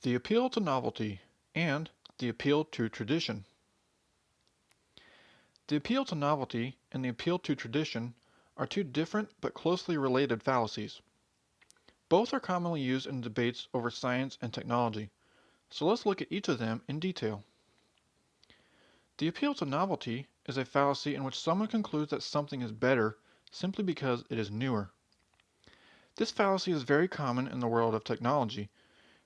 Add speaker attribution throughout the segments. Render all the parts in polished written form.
Speaker 1: The appeal to novelty and the appeal to tradition. The appeal to novelty and the appeal to tradition are two different but closely related fallacies. Both are commonly used in debates over science and technology, so let's look at each of them in detail. The appeal to novelty is a fallacy in which someone concludes that something is better simply because it is newer. This fallacy is very common in the world of technology,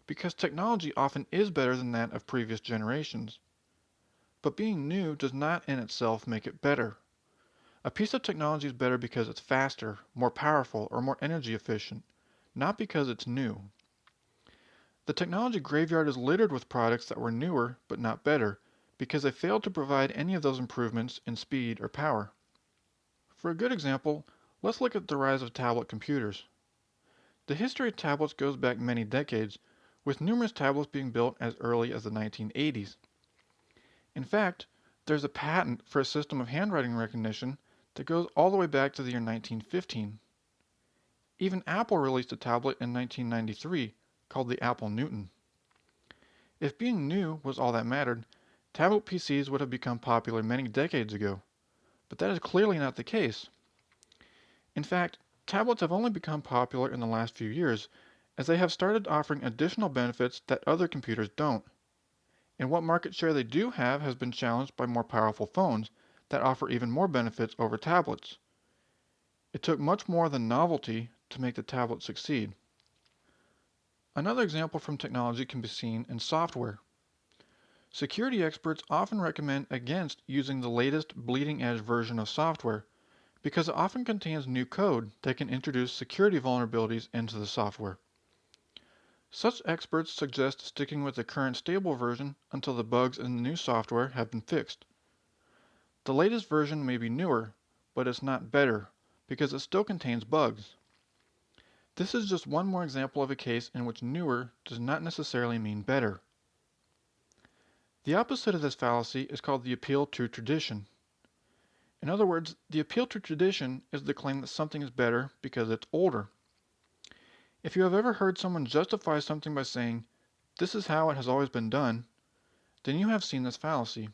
Speaker 1: because technology often is better than that of previous generations. But being new does not in itself make it better. A piece of technology is better because it's faster, more powerful, or more energy efficient, not because it's new. The technology graveyard is littered with products that were newer but not better, because they failed to provide any of those improvements in speed or power. For a good example, let's look at the rise of tablet computers. The history of tablets goes back many decades, with numerous tablets being built as early as the 1980s. In fact, there's a patent for a system of handwriting recognition that goes all the way back to the year 1915. Even Apple released a tablet in 1993 called the Apple Newton. If being new was all that mattered, tablet PCs would have become popular many decades ago, but that is clearly not the case. In fact, tablets have only become popular in the last few years, as they have started offering additional benefits that other computers don't. And what market share they do have has been challenged by more powerful phones that offer even more benefits over tablets. It took much more than novelty to make the tablet succeed. Another example from technology can be seen in software. Security experts often recommend against using the latest bleeding edge version of software because it often contains new code that can introduce security vulnerabilities into the software. Such experts suggest sticking with the current stable version until the bugs in the new software have been fixed. The latest version may be newer, but it's not better because it still contains bugs. This is just one more example of a case in which newer does not necessarily mean better. The opposite of this fallacy is called the appeal to tradition. In other words, the appeal to tradition is the claim that something is better because it's older. If you have ever heard someone justify something by saying, "This is how it has always been done," then you have seen this fallacy.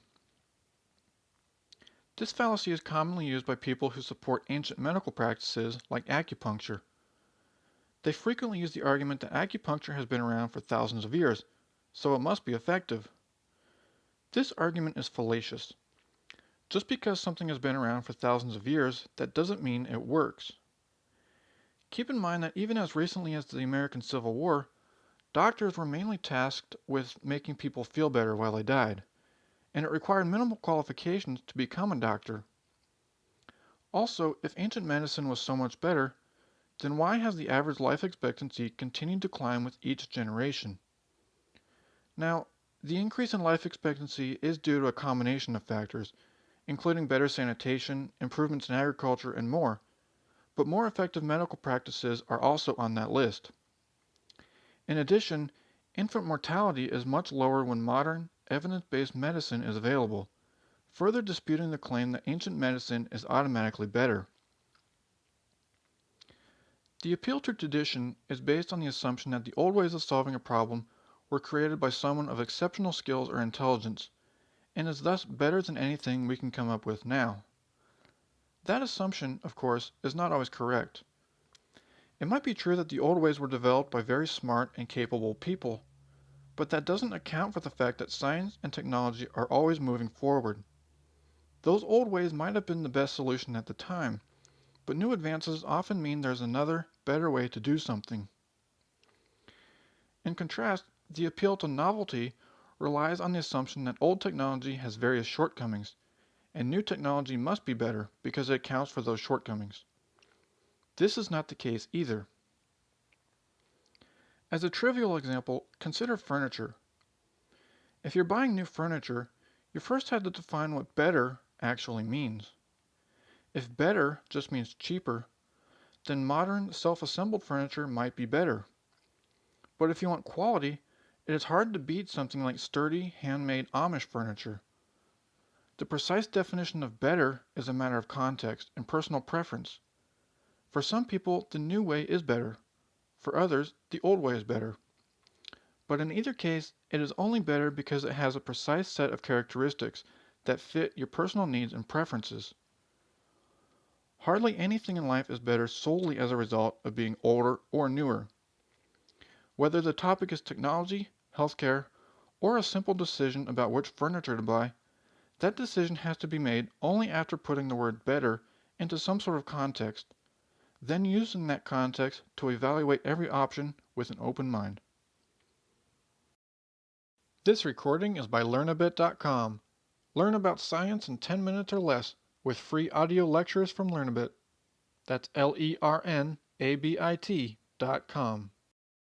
Speaker 1: This fallacy is commonly used by people who support ancient medical practices like acupuncture. They frequently use the argument that acupuncture has been around for thousands of years, so it must be effective. This argument is fallacious. Just because something has been around for thousands of years, that doesn't mean it works. Keep in mind that even as recently as the American Civil War, doctors were mainly tasked with making people feel better while they died, and it required minimal qualifications to become a doctor. Also, if ancient medicine was so much better, then why has the average life expectancy continued to climb with each generation? Now, the increase in life expectancy is due to a combination of factors, including better sanitation, improvements in agriculture, and more, but more effective medical practices are also on that list. In addition, infant mortality is much lower when modern, evidence-based medicine is available, further disputing the claim that ancient medicine is automatically better. The appeal to tradition is based on the assumption that the old ways of solving a problem were created by someone of exceptional skills or intelligence, and is thus better than anything we can come up with now. That assumption, of course, is not always correct. It might be true that the old ways were developed by very smart and capable people, but that doesn't account for the fact that science and technology are always moving forward. Those old ways might have been the best solution at the time, but new advances often mean there's another, better way to do something. In contrast, the appeal to novelty relies on the assumption that old technology has various shortcomings, and new technology must be better because it accounts for those shortcomings. This is not the case either. As a trivial example, consider furniture. If you're buying new furniture, you first have to define what better actually means. If better just means cheaper, then modern self-assembled furniture might be better. But if you want quality, it is hard to beat something like sturdy, handmade Amish furniture. The precise definition of better is a matter of context and personal preference. For some people, the new way is better. For others, the old way is better. but in either case, it is only better because it has a precise set of characteristics that fit your personal needs and preferences. Hardly anything in life is better solely as a result of being older or newer. Whether the topic is technology, healthcare, or a simple decision about which furniture to buy, that decision has to be made only after putting the word better into some sort of context, then using that context to evaluate every option with an open mind. This recording is by learnabit.com. Learn about science in 10 minutes or less with free audio lectures from Learnabit. That's LERNABIT.com.